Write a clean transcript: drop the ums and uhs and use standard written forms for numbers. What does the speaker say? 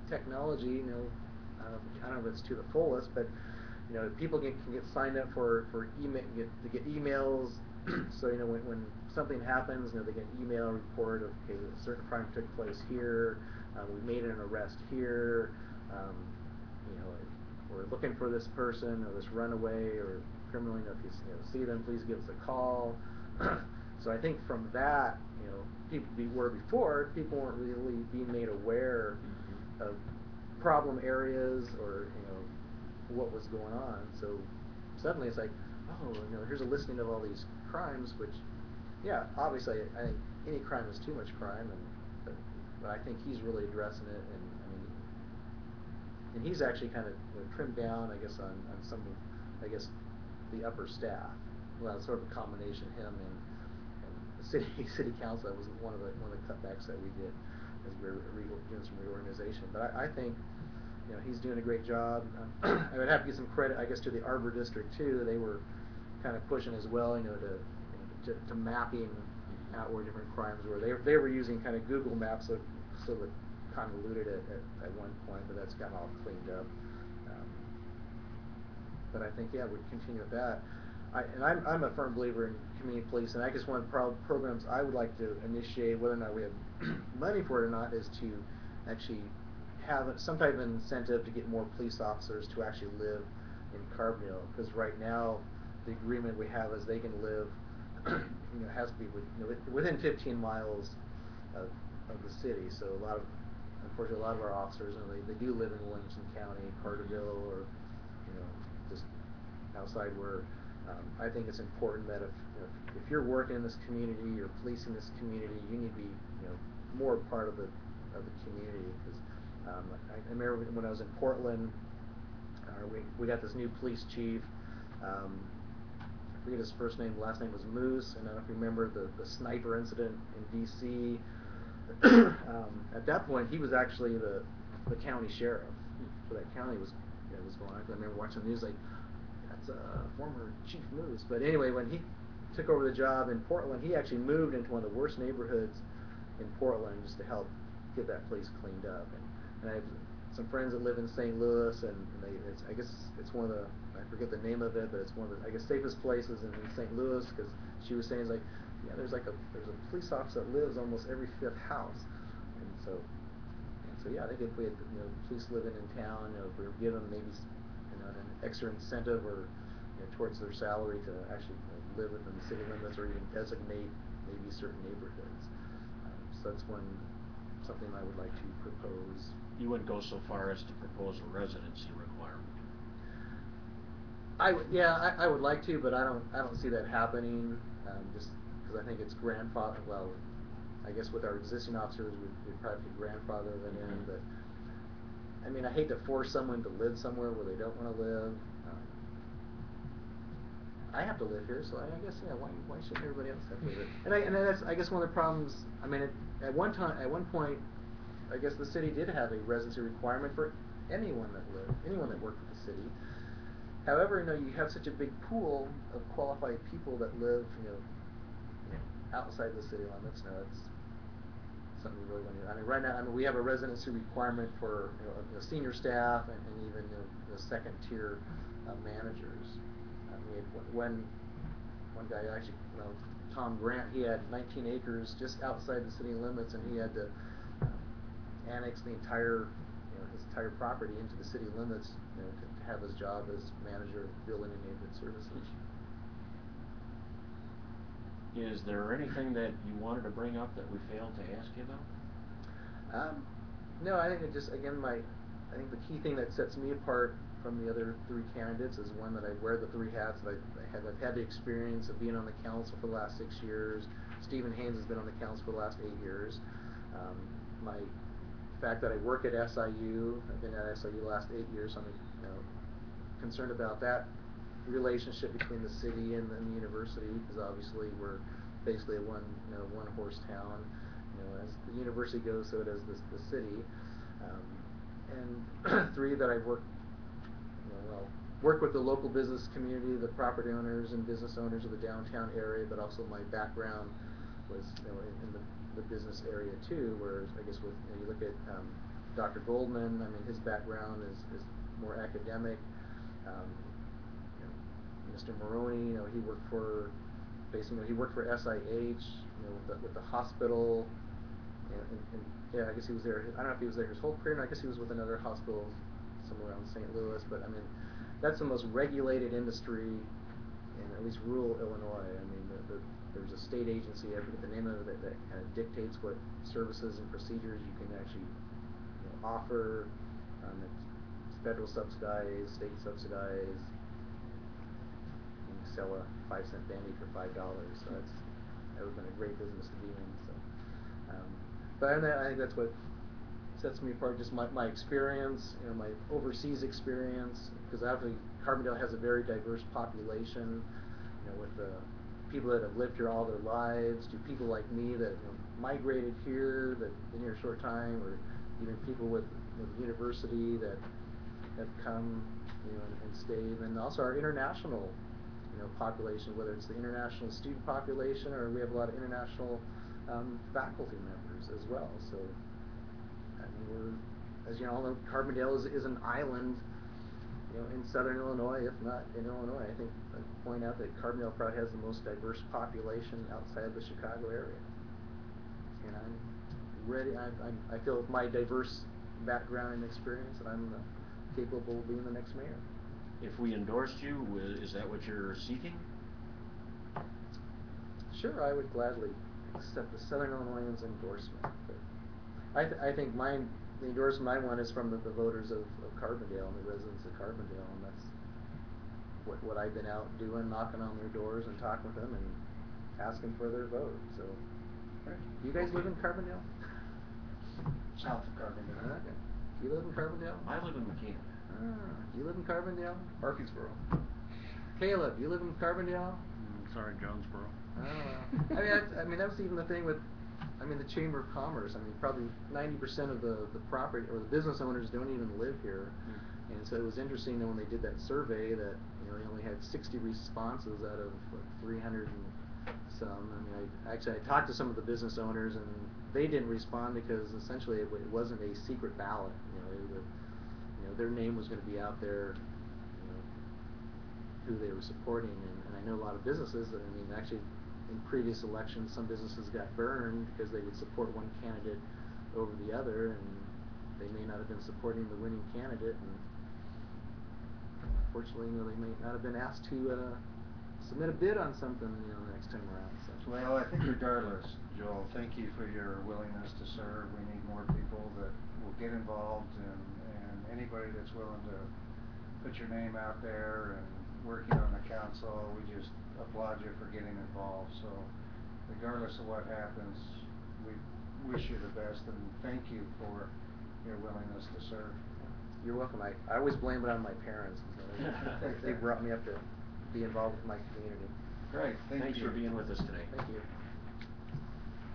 technology, I don't know if it's to the fullest, but people can get signed up for email, get emails. So when something happens, they get an email report of, okay, a certain crime took place here, we made an arrest here, um, we're looking for this person or this runaway or criminal. If you see them, please give us a call. So I think from that, where before people weren't really being made aware of problem areas or what was going on. So suddenly it's like, oh, here's a listing of all these crimes, which, yeah, obviously I think any crime is too much crime, but I think he's really addressing it, and he's actually kind of trimmed down, I guess, on some of, I guess, the upper staff. Well, it's sort of a combination of him and the city council. That was one of the cutbacks that we did as we were doing some reorganization. But I think he's doing a great job. I would have to give some credit, I guess, to the Arbor District too. They were kind of pushing as well, to mapping out where different crimes were. They were using kind of Google Maps, so that convoluted at one point, but that's gotten all cleaned up. But I think, yeah, we'd continue with that. I'm a firm believer in community police, and I guess one of the programs I would like to initiate, whether or not we have money for it or not, is to actually have some type of incentive to get more police officers to actually live in Carbondale. Because right now, the agreement we have is they can live, has to be within 15 miles of the city. So unfortunately, a lot of our officers, they do live in Williamson County, Carterville, or just outside where. I think it's important that if you're working in this community, you're policing this community, you need to be more part of the community. Because I remember when I was in Portland, we got this new police chief. I forget his first name, last name was Moose, and I don't know if you remember the sniper incident in D.C. At that point, he was actually the county sheriff for that county. Was going on. I remember watching the news like, that's former Chief Moose. But anyway, when he took over the job in Portland, he actually moved into one of the worst neighborhoods in Portland just to help get that place cleaned up. And I have some friends that live in St. Louis, and I guess it's one of the, I forget the name of it, but it's one of the, I guess, safest places in St. Louis, because she was saying, like, yeah, there's a police officer that lives almost every fifth house. And so yeah, I think if we had police living in town, if we were given maybe an extra incentive or towards their salary to actually live within the city limits, or even designate maybe certain neighborhoods. So that's something I would like to propose. You wouldn't go so far as to propose a residency requirement. I would like to, but I don't see that happening. Just because I think it's grandfather. Well, I guess with our existing officers, we'd probably grandfather them in, but I mean, I hate to force someone to live somewhere where they don't want to live. I have to live here, so I guess, yeah. Why shouldn't everybody else have to live? And that's, I guess, one of the problems. I mean, at one point, I guess the city did have a residency requirement for anyone that worked for the city. However, you have such a big pool of qualified people that live, outside the city limits. It's something we really want to do. I mean, right now, we have a residency requirement for senior staff and even the second tier managers. We had one guy, actually, Tom Grant. He had 19 acres just outside the city limits, and he had to annex the entire his entire property into the city limits, to have his job as manager of building and neighborhood services. Is there anything that you wanted to bring up that we failed to ask you about? No, I think it just, again, I think the key thing that sets me apart from the other three candidates is one that I wear the three hats. I've had the experience of being on the council for the last 6 years. Stephen Haynes has been on the council for the last 8 years. The fact that I work at SIU, I've been at SIU the last 8 years, so I'm concerned about that relationship between the city and the university, because obviously we're basically a one horse town. As the university goes, so does the city. And three, that I've worked with the local business community, the property owners and business owners of the downtown area, but also my background was in the business area too, where I guess with you look at Dr. Goldman, I mean, his background is more academic. You know, Mr. Maroney, you know, he worked for, basically, you know, he worked for SIH, you know, with the hospital, and yeah, I guess he was there. I don't know if he was there his whole career. No, I guess he was with another hospital somewhere around St. Louis. But I mean, that's the most regulated industry in at least rural Illinois. I mean, there's a state agency, I forget the name of it, that kind of dictates what services and procedures you can actually, you know, offer. It's federal subsidized, state subsidized. You can sell a 5-cent Band-Aid for $5, so that would have been a great business to be in. So, but I think that's what sets me apart, just my experience, you know, my overseas experience, because obviously Carbondale has a very diverse population, you know, with the people that have lived here all their lives, to people like me that, you know, migrated here, that been here a short time, or even people with, you know, the university that have come, you know, and stayed, and also our international, you know, population, whether it's the international student population, or we have a lot of international faculty members as well. So I mean, we're, as you all know, Carbondale is an island, you know, in southern Illinois, if not in Illinois. I think I'd point out that Carbondale probably has the most diverse population outside the Chicago area. And I'm ready, I feel with my diverse background and experience that I'm capable of being the next mayor. If we endorsed you, is that what you're seeking? Sure, I would gladly accept the Southern Illinoisans' endorsement. But I think the endorsement I want is from the voters of Carbondale and the residents of Carbondale, and that's what I've been out doing, knocking on their doors and talking with them and asking for their vote. So, Right. Do you guys live in Carbondale? South of Carbondale. Okay. Do you live in Carbondale? I live in McKean. Do you live in Carbondale? Murfreesboro. Caleb, do you live in Carbondale? Sorry, Jonesboro. I mean, that was even the thing with, I mean, the Chamber of Commerce. I mean, probably 90% of the property or the business owners don't even live here. And so it was interesting that when they did that survey that, you know, they only had 60 responses out of 300 and some. I mean, I talked to some of the business owners, and they didn't respond because essentially it wasn't a secret ballot. You know, their name was going to be out there, you know, who they were supporting. And I know a lot of businesses that, I mean, actually in previous elections, some businesses got burned because they would support one candidate over the other, and they may not have been supporting the winning candidate, and unfortunately, you know, they may not have been asked to submit a bid on something, you know, the next time around. So. Well, I think regardless, Joel, thank you for your willingness to serve. We need more people that will get involved, and anybody that's willing to put your name out there and working on the council, we just applaud you for getting involved. So regardless of what happens, we wish you the best and thank you for your willingness to serve. You're welcome. I always blame it on my parents. They brought me up to be involved with my community. Great, thank Thanks you. for being with us today. Thank you.